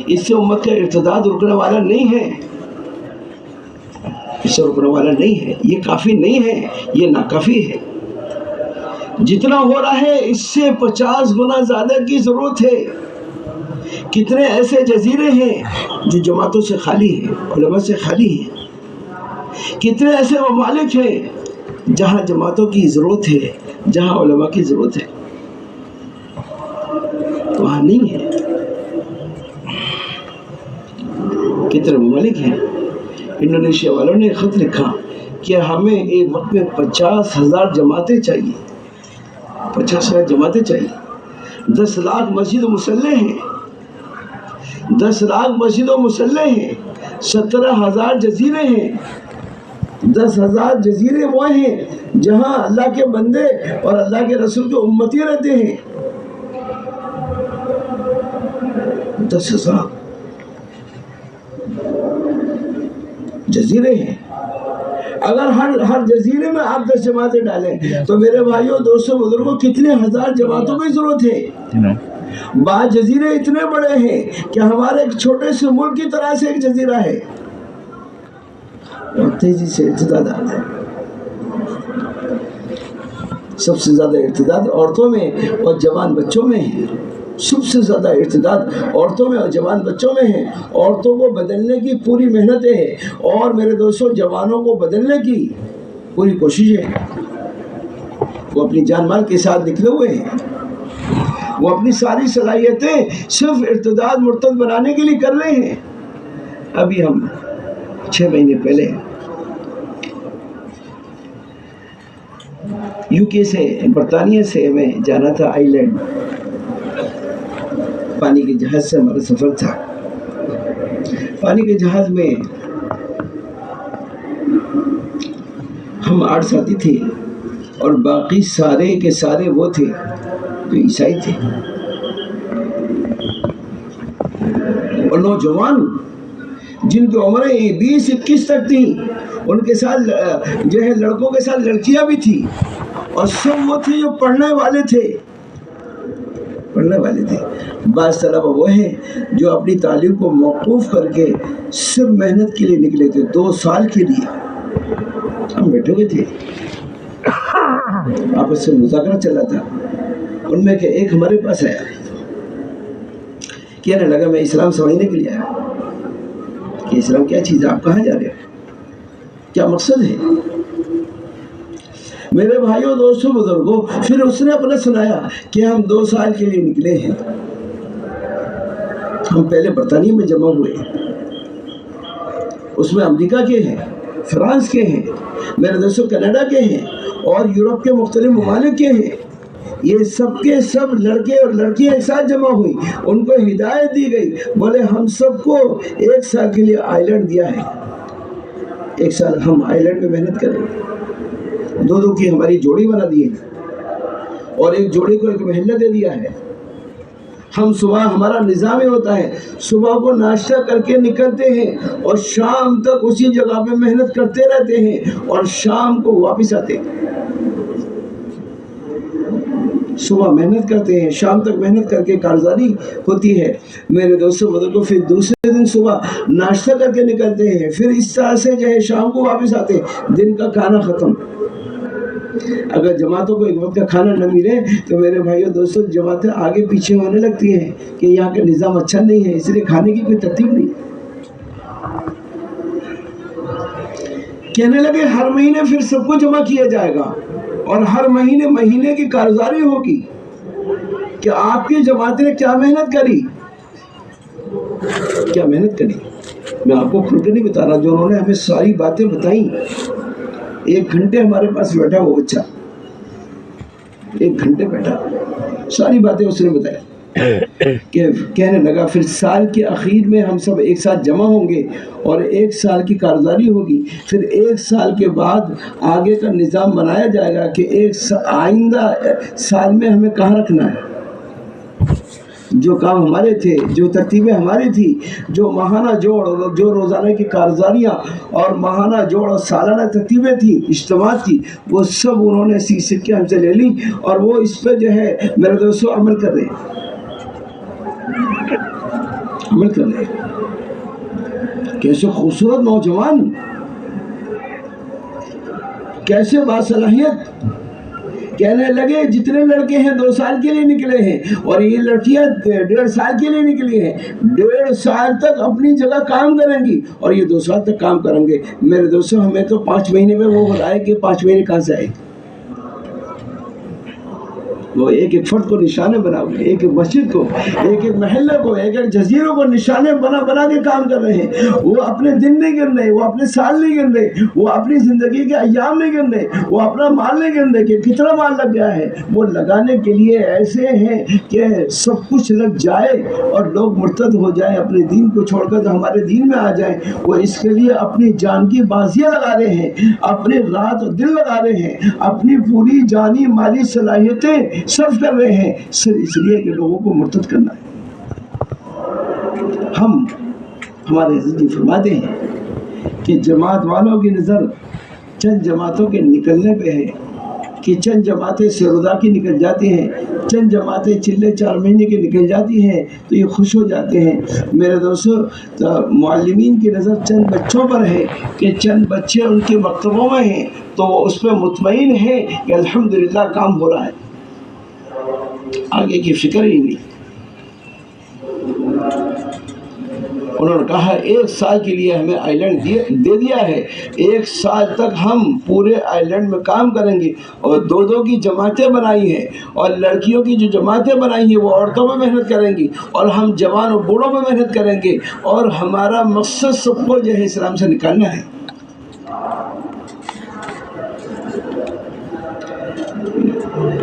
اس سے امت کا ارتداد رکنے والا نہیں ہے، اس سے رکنے والا نہیں ہے. یہ کافی نہیں ہے، یہ ناکافی ہے. جتنا ہو رہا ہے اس سے 50 گنا زیادہ کی ضرورت ہے. کتنے ایسے جزیرے ہیں جو جماعتوں سے خالی ہیں، علماء سے خالی ہیں. کتنے ایسے ممالک ہیں جہاں جماعتوں کی ضرورت ہے، جہاں علماء کی ضرورت ہے، وہاں نہیں ہے. کتنے ممالک ہیں. انڈونیشیا والوں نے خط لکھا کہ ہمیں ایک وقت میں 50,000 جماعتیں چاہیے، 50,000 جماعتیں چاہیے. 10 لاکھ مسجد و مسلح ہیں، 10 لاکھ مسجد و مسلح ہیں. 17,000 جزیرے ہیں. 10,000 جزیرے وہ ہیں جہاں اللہ کے بندے اور اللہ کے رسول کے امتی رہتے ہیں. 10,000 جزیرے ہیں. اگر ہر جزیرے میں آپ 10 جماعتیں ڈالیں تو میرے بھائیوں، دوستوں، بزرگوں، کتنے ہزار جماعتوں کی ضرورت ہے. بعض جزیرے اتنے بڑے ہیں کہ ہمارے ایک چھوٹے سے ملک کی طرح سے ایک جزیرہ ہے، اور تیزی سے ارتداد آ رہا ہے. سب سے زیادہ ارتداد عورتوں میں اور جوان بچوں میں ہے. سب سے زیادہ ارتداد عورتوں میں اور جوان بچوں میں ہے. عورتوں کو بدلنے کی پوری محنتیں ہیں، اور میرے دوستوں جوانوں کو بدلنے کی پوری کوشش ہے. وہ اپنی جان مال کے ساتھ نکلے ہوئے ہیں. وہ اپنی ساری صلاحیتیں صرف ارتداد مرتد بنانے کے لیے کر رہے ہیں. ابھی ہم 6 مہینے پہلے UK سے، برطانیہ سے ہمیں جانا تھا آئی لینڈ. پانی کے جہاز سے ہمارا سفر تھا. پانی کے جہاز میں ہم 8 ساتھی تھے، اور باقی سارے کے سارے وہ تھے جو عیسائی تھے، اور نوجوان جن کی عمریں 20-21 تک تھیں. ان کے ساتھ جو ہے لڑکوں کے ساتھ لڑکیاں بھی تھیں، اور سب وہ تھے جو پڑھنے والے تھے. بعض طلبہ وہ ہیں جو اپنی تعلیم کو موقوف کر کے صرف محنت کے لیے نکلے تھے. 2 سال کے لیے ہم بیٹھے ہوئے تھے، آپس سے مذاکرہ چل رہا تھا. ان میں کہ ایک ہمارے پاس آیا، کہنے لگا میں اسلام سمجھنے کے لیے آیا. کہ اسلام کیا چیز ہے، آپ کہاں جا رہے ہو، کیا مقصد ہے؟ میرے بھائیوں، دوستوں، بزرگوں، پھر اس نے اپنا سنایا کہ ہم 2 سال کے لیے نکلے ہیں. ہم پہلے برطانیہ میں جمع ہوئے، اس میں امریکہ کے ہیں، فرانس کے ہیں، میرے دوستوں کینیڈا کے ہیں، اور یورپ کے مختلف ممالک کے ہیں. یہ سب کے سب لڑکے اور لڑکیاں ایک ساتھ جمع ہوئی. ان کو ہدایت دی گئی، بولے ہم سب کو 1 سال کے لیے آئی لینڈ دیا ہے. 1 سال ہم آئی لینڈ میں محنت کریں. 2 کی ہماری جوڑی بنا دی ہے، اور ایک جوڑی کو ایک محلہ دے دیا ہے. ہم صبح، ہمارا نظام یہ ہوتا ہے، صبح کو ناشتہ کر کے نکلتے ہیں، اور شام تک اسی جگہ پہ محنت کرتے رہتے ہیں، اور شام کو واپس آتے ہیں. صبح محنت کرتے ہیں، شام تک محنت کر کے کارگزاری ہوتی ہے. میرے دوستوں بزرگوں، پھر دوسرے دن صبح ناشتہ کر کے نکلتے ہیں، پھر اس طرح سے جو ہے شام کو واپس آتے ہیں. دن کا کھانا ختم. اگر جماعتوں کو ایک وقت کا کھانا نہ ملے تو میرے بھائیوں دوستوں جماعتیں آگے پیچھے ہونے لگتی ہیں کہ یہاں کا نظام اچھا نہیں ہے، اس لیے کھانے کی کوئی ترتیب نہیں۔ کہنے لگے ہر مہینے پھر سب کو جمع کیا جائے گا اور ہر مہینے کی کارگزاری ہوگی کہ آپ کی جماعت نے کیا محنت کری، کیا محنت کری۔ میں آپ کو کھل کے نہیں بتا رہا، جو انہوں نے ہمیں ساری باتیں بتائیں، 1 گھنٹے ہمارے پاس بیٹھا وہ بچہ، 1 گھنٹے بیٹھا، ساری باتیں اس نے بتائی کہ کہنے لگا پھر سال کے اخیر میں ہم سب ایک ساتھ جمع ہوں گے اور 1 سال کی کارگزاری ہوگی، پھر 1 سال کے بعد آگے کا نظام بنایا جائے گا کہ آئندہ سال میں ہمیں کہاں رکھنا ہے۔ جو کام ہمارے تھے، جو ترتیبیں ہماری تھی، جو ماہانہ جوڑ، جو روزانہ کی کارگزاریاں اور ماہانہ جوڑ اور سالانہ ترتیبیں تھیں، اجتماعات کی، وہ سب انہوں نے سیکھ کے ہم سے لے لی اور وہ اس پہ جو ہے میرے دوستوں عمل کر رہے ہیں، عمل کر رہے ہیں۔ کیسے خوبصورت نوجوان، کیسے باصلاحیت۔ کہنے لگے جتنے لڑکے ہیں 2 سال کے لیے نکلے ہیں اور یہ لڑکیاں 1.5 سال کے لیے نکلی ہیں، 1.5 سال تک اپنی جگہ کام کریں گی اور یہ 2 سال تک کام کریں گے۔ میرے دوستوں ہمیں تو 5 مہینے میں وہ بتائے کہ 5 مہینے کہاں سے آئے، وہ ایک فرد کو نشانے بنا ہوئے، ایک مسجد کو، ایک محلے کو، ایک جزیروں کو نشانے بنا کے کام کر رہے ہیں۔ وہ اپنے دن نہیں گن رہے، وہ اپنے سال نہیں گن رہے، وہ اپنی زندگی کے ایام نہیں گن رہے، وہ اپنا مال نہیں گن رہے کہ کتنا مال لگ گیا ہے۔ وہ لگانے کے لیے ایسے ہیں کہ سب کچھ لگ جائے اور لوگ مرتد ہو جائیں، اپنے دین کو چھوڑ کر ہمارے دین میں آ جائیں۔ وہ اس کے لیے اپنی جان کی بازیاں لگا رہے ہیں، اپنے رات و دن لگا رہے ہیں، اپنی پوری جانی مالی صلاحیتیں صرف کر رہے ہیں، صرف اس لیے کہ لوگوں کو مرتد کرنا ہے۔ ہمارے حضرت جی فرماتے ہیں کہ جماعت والوں کی نظر چند جماعتوں کے نکلنے پہ ہے کہ چند جماعتیں سرودا کی نکل جاتی ہیں، چند جماعتیں چلے 4 مہینے کی نکل جاتی ہیں تو یہ خوش ہو جاتے ہیں۔ میرے دوستو معلمین کی نظر چند بچوں پر ہے کہ چند بچے ان کے مکتبوں میں ہیں تو وہ اس پہ مطمئن ہیں کہ الحمدللہ کام ہو رہا ہے، آگے کی فکر ہی نہیں۔ انہوں نے کہا 1 سال کے لیے ہمیں آئیلینڈ دے دیا ہے، 1 سال تک ہم پورے آئیلینڈ میں کام کریں گے اور 2 کی جماعتیں بنائی ہیں اور لڑکیوں کی جو جماعتیں بنائی ہیں وہ عورتوں میں محنت کریں گی اور ہم جوان اور بوڑھوں میں محنت کریں گے اور ہمارا مقصد سب کو جو ہے اسلام سے نکالنا ہے۔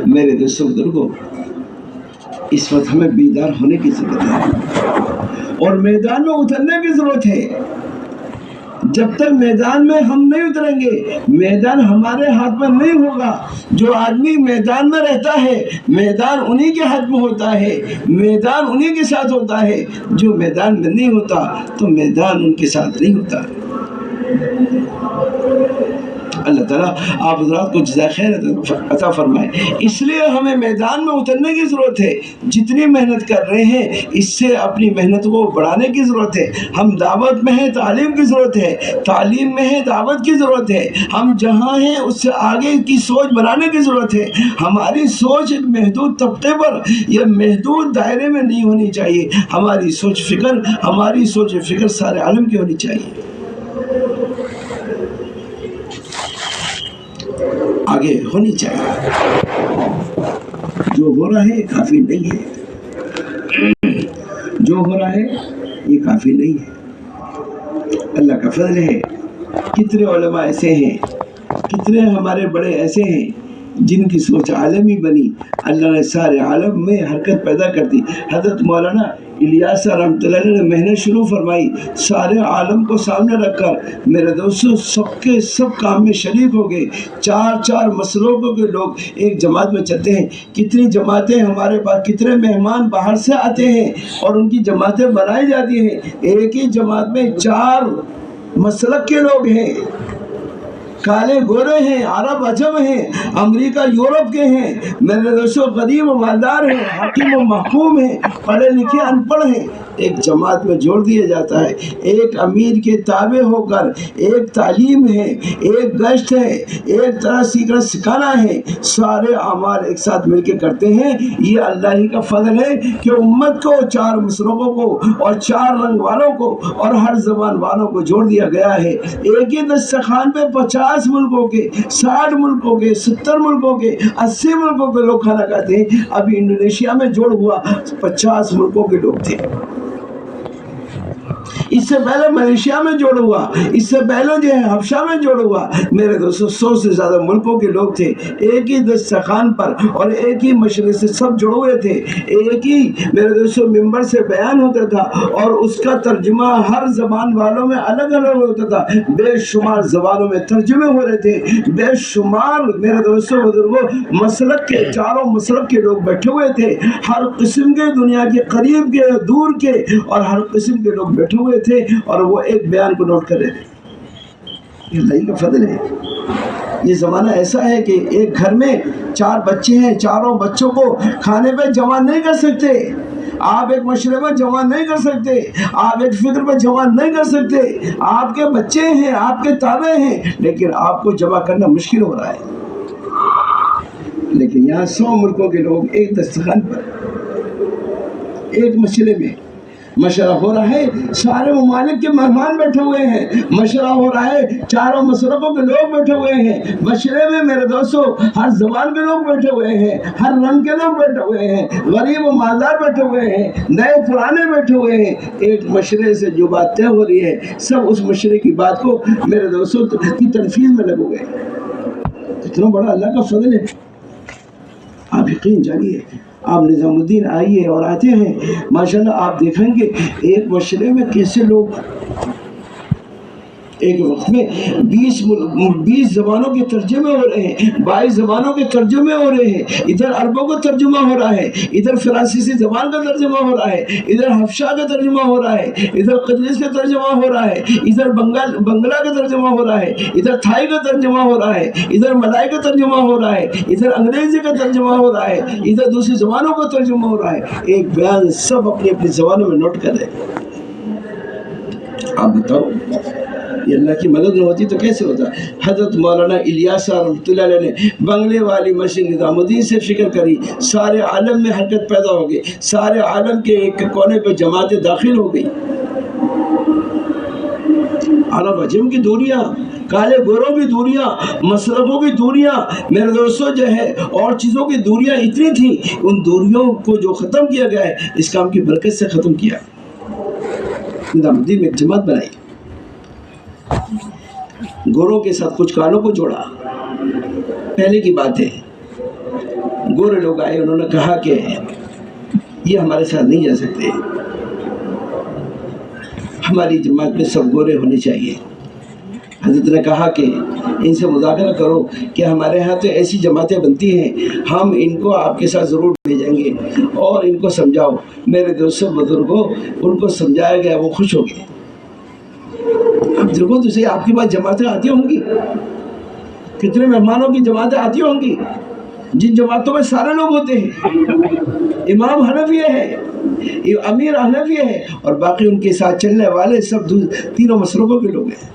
میرے دوستوں بزرگوں، اس وقت ہمیں بیدار ہونے کی ضرورت ہے اور میدان میں اترنے کی ضرورت ہے۔ جب تک میدان میں ہم نہیں اتریں گے، میدان ہمارے ہاتھ میں نہیں ہوگا۔ جو آدمی میدان میں رہتا ہے، میدان انہی کے ہاتھ میں ہوتا ہے، میدان انہی کے ساتھ ہوتا ہے۔ جو میدان میں نہیں ہوتا تو میدان ان کے ساتھ نہیں ہوتا۔ اللہ تعالیٰ آپ حضرات کو جزائے خیر عطا فرمائے۔ اس لیے ہمیں میدان میں اترنے کی ضرورت ہے۔ جتنی محنت کر رہے ہیں اس سے اپنی محنت کو بڑھانے کی ضرورت ہے۔ ہم دعوت میں ہیں، تعلیم کی ضرورت ہے، تعلیم میں ہے، دعوت کی ضرورت ہے۔ ہم جہاں ہیں اس سے آگے کی سوچ بنانے کی ضرورت ہے۔ ہماری سوچ ایک محدود طبقے پر یا محدود دائرے میں نہیں ہونی چاہیے۔ ہماری سوچ فکر سارے عالم کی ہونی چاہیے۔ آگے ہونی چاہیے۔ جو ہو رہا ہے کافی نہیں ہے، جو ہو رہا ہے یہ کافی نہیں ہے۔ اللہ کا فضل ہے، کتنے علماء ایسے ہیں، کتنے ہمارے بڑے ایسے ہیں جن کی سوچ عالمی بنی، اللہ نے سارے عالم میں حرکت پیدا کر دی۔ حضرت مولانا الیاس رحمۃ اللہ علیہ نے محنت شروع فرمائی، سارے عالم کو سامنے رکھ کر میرے دوستوں سب کے سب کام میں شریک ہو گئے۔ 4 مسلکوں کے لوگ ایک جماعت میں چلتے ہیں۔ کتنی جماعتیں ہمارے پاس، کتنے مہمان باہر سے آتے ہیں اور ان کی جماعتیں بنائی جاتی ہیں۔ ایک ہی جماعت میں 4 مسلک کے لوگ ہیں، کالے گورے ہیں، عرب عجم ہیں، امریکہ یورپ کے ہیں، میرے دوستوں غریب و مالدار ہیں، حاکم و محکوم ہیں، پڑھے لکھے ان پڑھ ہیں، ایک جماعت میں جوڑ دیا جاتا ہے، ایک امیر کے تابع ہو کر، ایک تعلیم ہے، ایک گشت ہے، ایک طرح سیکھنا سکھانا ہے، سارے اعمال ایک ساتھ مل کے کرتے ہیں۔ یہ اللہ ہی کا فضل ہے کہ امت کو، چار مسلکوں کو اور چار رنگ والوں کو اور ہر زبان والوں کو جوڑ دیا گیا ہے۔ ایک ہی دسترخوان پہ 50 ملکوں کے، 60 ملکوں کے، 70 ملکوں کے، 80 ملکوں کے لوگ کھانا کھاتے ہیں۔ ابھی انڈونیشیا میں جوڑ ہوا 50 ملکوں کے لوگ تھے، اس سے پہلے ملیشیا میں جوڑ ہوا، اس سے پہلے جو ہے حبشہ میں جوڑ ہوا، میرے دوستو 100 سے زیادہ ملکوں کے لوگ تھے ایک ہی دسترخوان پر، اور ایک ہی مشرے سے سب جڑے ہوئے تھے، ایک ہی میرے دوستو ممبر سے بیان ہوتا تھا، اور اس کا ترجمہ ہر زبان والوں میں الگ الگ ہوتا تھا۔ بے شمار زبانوں میں ترجمے ہو رہے تھے، بے شمار میرے دوستو بزرگوں مسلک کے، چاروں مسلک کے لوگ بیٹھے ہوئے تھے، ہر قسم کے، دنیا کے قریب کے، دور کے، اور ہر قسم کے لوگ بیٹھے ہوئے تھے، اور وہ ایک بیان کو نوٹ کر رہے تھے۔ یہ اللہ کا فضل ہے۔ یہ زمانہ ایسا ہے کہ ایک گھر میں 4 بچے ہیں، چاروں بچوں کو کھانے پہ جمع نہیں کر سکتے، آپ ایک مشورے میں جمع نہیں کر سکتے، آپ ایک فکر پہ جمع نہیں کر سکتے، آپ کے بچے ہیں، آپ کے تابع ہیں، لیکن آپ کو جمع کرنا مشکل ہو رہا ہے۔ لیکن یہاں 100 ملکوں کے لوگ ایک دسترخوان پر، ایک مشورے میں مشورہ ہو رہا ہے، سارے ممالک کے مہمان بیٹھے ہوئے ہیں، مشورہ ہو رہا ہے، چاروں مسلکوں کے لوگ بیٹھے ہوئے ہیں، مشورے میں میرے دوستو ہر زبان کے لوگ بیٹھے ہوئے ہیں، ہر رنگ کے لوگ بیٹھے ہوئے ہیں، غریب و مالدار بیٹھے ہوئے ہیں، نئے پرانے بیٹھے ہوئے ہیں، ایک مشورے سے جو بات طے ہو رہی ہے، سب اس مشورے کی بات کو میرے دوستو کی تنفیذ میں لگو گئے۔ اتنا بڑا اللہ کا فضل ہے، آپ یقین جانیے۔ آپ نظام الدین آئیے اور آتے ہیں، ماشاءاللہ آپ دیکھیں گے ایک مشورے میں کیسے لوگ ایک وقت میں 20 زبانوں کے ترجمے ہو رہے ہیں، 22 زبانوں کے ترجمے ہو رہے ہیں، ادھر عربوں کا ترجمہ ہو رہا ہے، ادھر فرانسیسی زبان کا ترجمہ ہو رہا ہے، ادھر حبشہ کا ترجمہ ہو رہا ہے، ادھر قدریس کا ترجمہ ہو رہا ہے، ادھر بنگلہ کا ترجمہ ہو رہا ہے، ادھر تھائی کا ترجمہ ہو رہا ہے، ادھر ملائی کا ترجمہ ہو رہا ہے، ادھر انگریزی کا ترجمہ ہو رہا ہے، ادھر دوسری زبانوں کا ترجمہ ہو رہا ہے، ایک بیان سب اپنی اپنی زبانوں میں نوٹ کر رہے ہیں۔ آپ بتاؤ یہ اللہ کی مدد نہ ہوتی تو کیسے ہوتا؟ حضرت مولانا الیاس رحمۃ اللہ علیہ نے بنگلے والی مسجد نظام الدین سے فکر کری، سارے عالم میں حرکت پیدا ہو گئی، سارے عالم کے ایک کونے پہ جماعتیں داخل ہو گئی، عرب عجم کی دوریاں، کالے گوروں کی دوریاں، مسلکوں کی دوریاں، میرے دوستوں جو ہے اور چیزوں کی دوریاں اتنی تھیں، ان دوریوں کو جو ختم کیا گیا ہے اس کام کی برکت سے ختم کیا۔ نظام الدین میں ایک جماعت بنائی، گوروں کے ساتھ کچھ کالوں کو جوڑا۔ پہلے کی بات ہے، گورے لوگ آئے، انہوں نے کہا کہ یہ ہمارے ساتھ نہیں جا سکتے، ہماری جماعت میں سب گورے ہونے چاہیے۔ حضرت نے کہا کہ ان سے مذاکرہ کرو کہ ہمارے ہاں تو ایسی جماعتیں بنتی ہیں، ہم ان کو آپ کے ساتھ ضرور بھیجیں گے، اور ان کو سمجھاؤ۔ میرے دوستوں بزرگوں، ان کو سمجھایا گیا، وہ خوش ہو گئے۔ اب دیکھو تو آپ کے پاس جماعتیں آتی ہوں گی، کتنے مہمانوں کی جماعتیں آتی ہوں گی، جن جماعتوں میں سارے لوگ ہوتے ہیں، امام حنفی ہے، امیر حنفی ہے، اور باقی ان کے ساتھ چلنے والے سب تینوں مسلکوں کے لوگ ہیں۔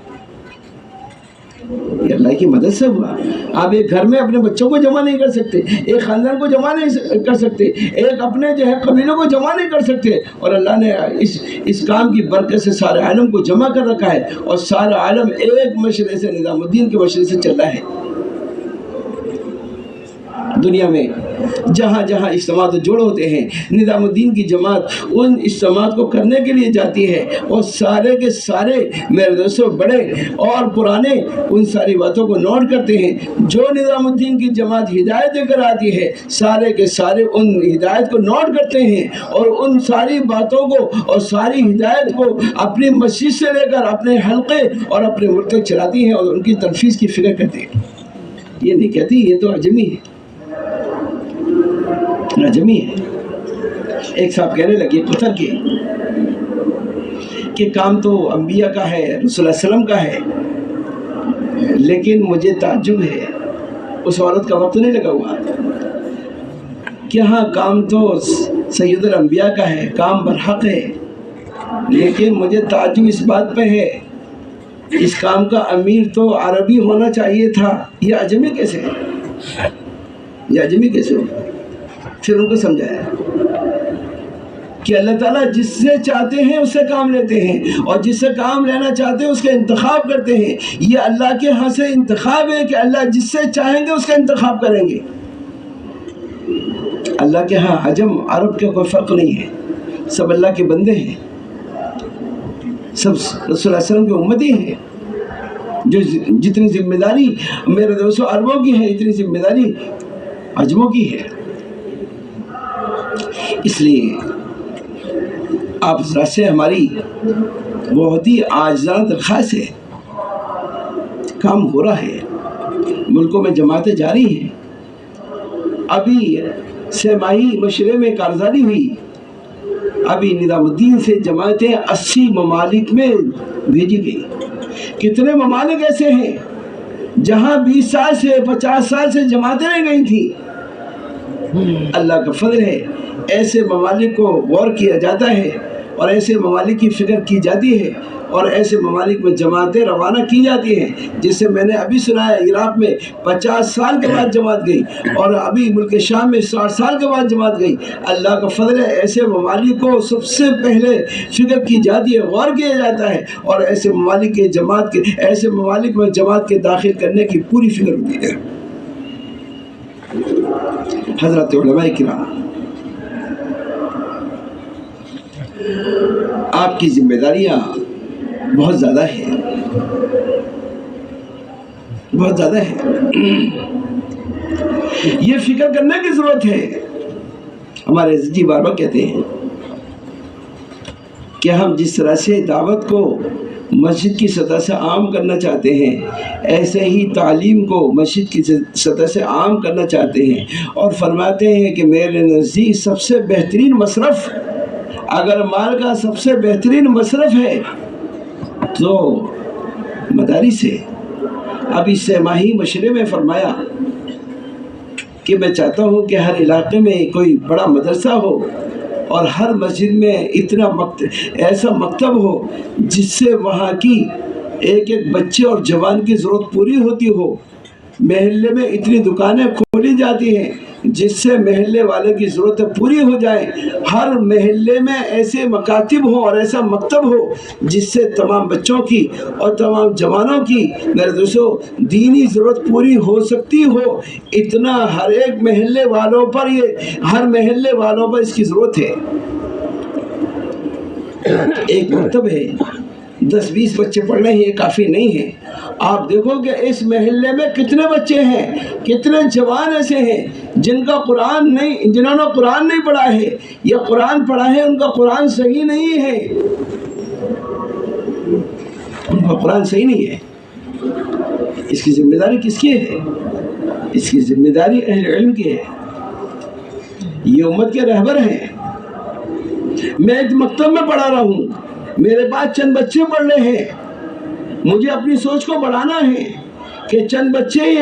یہ اللہ کی مدد سے ہوا۔ آپ ایک گھر میں اپنے بچوں کو جمع نہیں کر سکتے، ایک خاندان کو جمع نہیں کر سکتے، ایک اپنے جو ہے قبیلوں کو جمع نہیں کر سکتے، اور اللہ نے اس کام کی برکت سے سارے عالم کو جمع کر رکھا ہے، اور سارا عالم ایک مشرے سے، نظام الدین کے مشرے سے چل رہا ہے۔ دنیا میں جہاں جہاں اجتماعات جوڑ ہوتے ہیں، نظام الدین کی جماعت ان اجتماعات کو کرنے کے لیے جاتی ہے، اور سارے کے سارے میرے دوستوں بڑے اور پرانے ان ساری باتوں کو نوٹ کرتے ہیں۔ جو نظام الدین کی جماعت ہدایت دے کر آتی ہے، سارے کے سارے ان ہدایت کو نوٹ کرتے ہیں، اور ان ساری باتوں کو اور ساری ہدایت کو اپنی مسجد سے لے کر اپنے حلقے اور اپنے ملک تک چلاتی ہیں، اور ان کی تنفیذ کی فکر کرتی ہیں۔ یہ نہیں کہتی یہ تو عجمی ہے، عجمی ہے۔ ایک صاحب کہنے لگے پتھر کے کہ کام تو انبیاء کا ہے، رسول اللہ علیہ وسلم کا ہے، لیکن مجھے تعجب ہے، اس عورت کا وقت نہیں لگا ہوا کہ ہاں کام تو سید الانبیاء کا ہے، کام برحق ہے، لیکن مجھے تعجب اس بات پہ ہے، اس کام کا امیر تو عربی ہونا چاہیے تھا، یہ عجمی کیسے ہے؟ یہ عجمی کیسے ہو؟ پھر ان کو سمجھایا کہ اللہ تعالیٰ جس سے چاہتے ہیں اس سے کام لیتے ہیں، اور جس سے کام لینا چاہتے ہیں اس کا انتخاب کرتے ہیں۔ یہ اللہ کے ہاں سے انتخاب ہے کہ اللہ جس سے چاہیں گے اس کا انتخاب کریں گے۔ اللہ کے ہاں عجم عرب کا کوئی فرق نہیں ہے، سب اللہ کے بندے ہیں، سب رسول اللہ علیہ وسلم کے امتی ہیں۔ جو جتنی ذمہ داری میرے دوستوں عربوں کی ہے، اتنی ذمہ داری عجموں کی ہے۔ اس لیے آپ سے ہماری بہت ہی عاجزانہ درخواست ہے، کام ہو رہا ہے، ملکوں میں جماعتیں جاری ہیں۔ ابھی سہ ماہی مشرے میں کارزاری ہوئی، ابھی نظام الدین سے جماعتیں 80 ممالک میں بھیجی گئی۔ کتنے ممالک ایسے ہیں جہاں 20 سال سے 50 سال سے جماعتیں نہیں گئی تھیں؟ اللہ کا فضل ہے، ایسے ممالک کو غور کیا جاتا ہے اور ایسے ممالک کی فکر کی جاتی ہے، اور ایسے ممالک میں جماعتیں روانہ کی جاتی ہیں، جس سے میں نے ابھی سنا ہے عراق میں 50 سال کے بعد جماعت گئی، اور ابھی ملک شام میں 60 سال کے بعد جماعت گئی۔ اللہ کا فضل ہے، ایسے ممالک کو سب سے پہلے فکر کی جاتی ہے، غور کیا جاتا ہے، اور ایسے ممالک میں جماعت کے داخل کرنے کی پوری فکر ہوتی ہے۔ حضرات علماء کرام، آپ کی ذمہ داریاں بہت زیادہ ہیں، بہت زیادہ ہے، یہ فکر کرنے کی ضرورت ہے۔ ہمارے جی بار بار کہتے ہیں کہ ہم جس طرح سے دعوت کو مسجد کی سطح سے عام کرنا چاہتے ہیں، ایسے ہی تعلیم کو مسجد کی سطح سے عام کرنا چاہتے ہیں، اور فرماتے ہیں کہ میرے نزدیک سب سے بہترین مصرف، اگر مال کا سب سے بہترین مصرف ہے تو مدارس ہے۔ اب اس سہ ماہی مشورے میں فرمایا کہ میں چاہتا ہوں کہ ہر علاقے میں کوئی بڑا مدرسہ ہو، اور ہر مسجد میں ایسا مکتب ہو جس سے وہاں کی ایک ایک بچے اور جوان کی ضرورت پوری ہوتی ہو۔ محلے میں اتنی دکانیں کھولی جاتی ہیں جس سے محلے والے کی ضرورتیں پوری ہو جائیں۔ ہر محلے میں ایسے مکاتب ہوں اور ایسا مکتب ہو جس سے تمام بچوں کی اور تمام جوانوں کی میرے دوستوں دینی ضرورت پوری ہو سکتی ہو۔ اتنا ہر ایک محلے والوں پر اس کی ضرورت ہے۔ ایک مکتب ہے، 10-20 بچے پڑھنے ہیں، یہ کافی نہیں ہے۔ آپ دیکھو کہ اس محلے میں کتنے بچے ہیں، کتنے جوان ایسے ہیں جنہوں نے قرآن نہیں پڑھا ہے، یا قرآن پڑھا ہے ان کا قرآن صحیح نہیں ہے، ان کا قرآن صحیح نہیں ہے۔ اس کی ذمہ داری کس کی ہے؟ اس کی ذمہ داری اہل علم کی ہے، یہ امت کے رہبر ہیں۔ میں ایک مکتب میں پڑھا رہا ہوں، میرے پاس چند بچے پڑھ رہے ہیں، مجھے اپنی سوچ کو بڑھانا ہے کہ چند بچے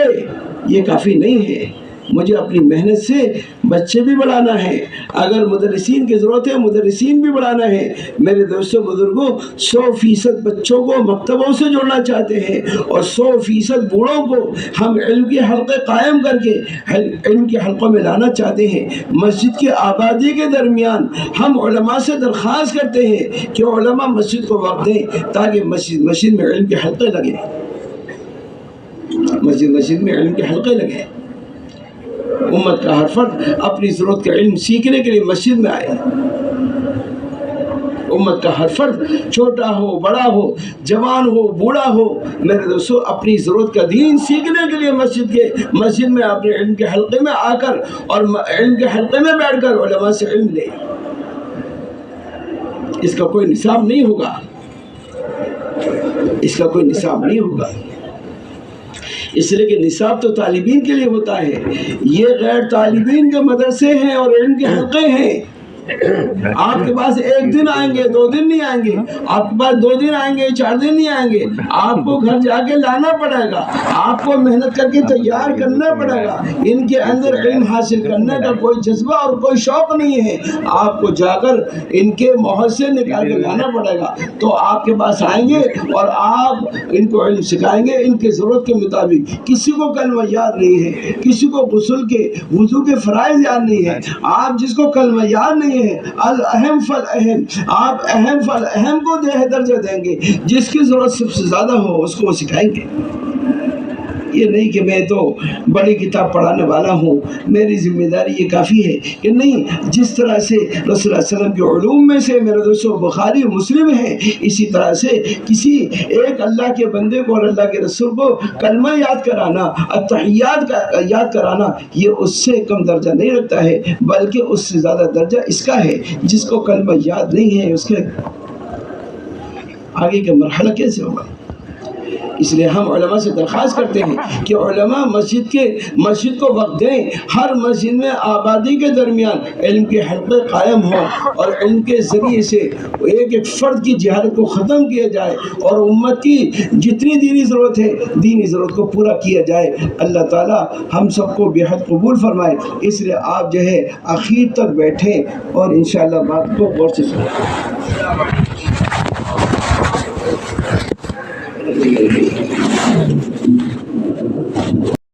یہ کافی نہیں ہے، مجھے اپنی محنت سے بچے بھی بڑھانا ہے۔ اگر مدرسین کی ضرورت ہے، مدرسین بھی بڑھانا ہے۔ میرے دوستوں بزرگوں، 100% بچوں کو مکتبوں سے جوڑنا چاہتے ہیں، اور 100% بوڑھوں کو ہم علم کے حلقے قائم کر کے علم کے حلقوں میں لانا چاہتے ہیں۔ مسجد کی آبادی کے درمیان ہم علماء سے درخواست کرتے ہیں کہ علماء مسجد کو وقت دیں تاکہ مسجد میں علم کے حلقے لگیں، مسجد میں علم کے حلقے لگیں۔ امت کا ہر فرد اپنی ضرورت کا علم سیکھنے کے لیے مسجد میں آئے۔ امت کا ہر فرد چھوٹا ہو، بڑا ہو، جوان ہو، بوڑھا ہو، میرے دوستوں اپنی ضرورت کا دین سیکھنے کے لیے مسجد میں اپنے علم کے حلقے میں آ کر اور علم کے حلقے میں بیٹھ کر علماء سے علم لے۔ اس کا کوئی نصاب نہیں ہوگا، اس کا کوئی نصاب نہیں ہوگا، اس لیے کہ نصاب تو طالبین کے لیے ہوتا ہے، یہ غیر طالبین کے مدرسے ہیں اور علم کے حلقے ہیں۔ آپ کے پاس ایک دن آئیں گے، 2 دن نہیں آئیں گے، آپ کے پاس 2 دن آئیں گے، 4 دن نہیں آئیں گے، آپ کو گھر جا کے لانا پڑے گا، آپ کو محنت کر کے تیار کرنا پڑے گا۔ ان کے اندر علم حاصل کرنے کا کوئی جذبہ اور کوئی شوق نہیں ہے، آپ کو جا کر ان کے محل سے نکال کے لانا پڑے گا، تو آپ کے پاس آئیں گے اور آپ ان کو علم سکھائیں گے ان کے ضرورت کے مطابق۔ کسی کو کلمہ یاد نہیں ہے، کسی کو غسل کے وضو کے فرائض یاد نہیں ہے، آپ جس کو کلمہ یاد نہیں ہے، الاہم فالاہم، آپ اہم فالاہم کو درجہ دیں گے، جس کی ضرورت سب سے زیادہ ہو اس کو وہ سکھائیں گے۔ یہ نہیں کہ میں تو بڑی کتاب پڑھانے والا ہوں، میری ذمہ داری یہ کافی ہے کہ نہیں، جس طرح سے رسول اللہ صلی اللہ علیہ وسلم کے علوم میں سے میرے دوستوں بخاری مسلم ہے، اسی طرح سے کسی ایک اللہ کے بندے کو اور اللہ کے رسول کو کلمہ یاد کرانا، التحیات یاد کرانا، یہ اس سے کم درجہ نہیں رکھتا ہے، بلکہ اس سے زیادہ درجہ اس کا ہے جس کو کلمہ یاد نہیں ہے، اس کے آگے کا مرحلہ کیسے ہوگا؟ اس لیے ہم علماء سے درخواست کرتے ہیں کہ علماء مسجد کو وقت دیں، ہر مسجد میں آبادی کے درمیان علم کے حلقے قائم ہوں، اور علم کے ذریعے سے ایک فرد کی جہالت کو ختم کیا جائے، اور امت کی جتنی دینی ضرورت ہے دینی ضرورت کو پورا کیا جائے۔ اللہ تعالی ہم سب کو بے حد قبول فرمائے۔ اس لیے آپ جو ہے آخر تک بیٹھیں اور انشاءاللہ بات کو غور سے سنیں۔